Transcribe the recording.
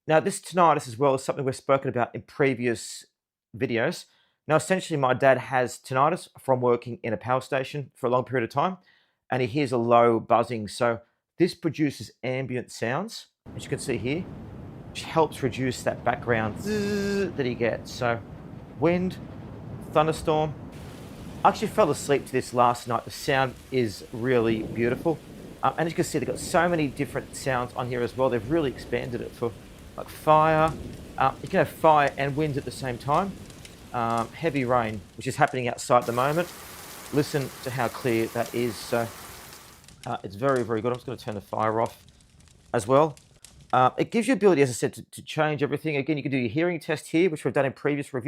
Now, this tinnitus as well is something we've spoken about in previous videos. Now, essentially, my dad has tinnitus from working in a power station for a long period of time, and he hears a low buzzing. So this produces ambient sounds, as you can see here, which helps reduce that background zzz that he gets. So wind, thunderstorm. I actually fell asleep to this last night. The sound is really beautiful. And as you can see, they've got so many different sounds on here as well. They've really expanded it for like fire. You can have fire and wind at the same time. Heavy rain, which is happening outside at the moment. Listen to how clear that is. So it's very, very good. I'm just going to turn the fire off as well. It gives you ability, as I said, to change everything. Again, you can do your hearing test here, which we've done in previous reviews.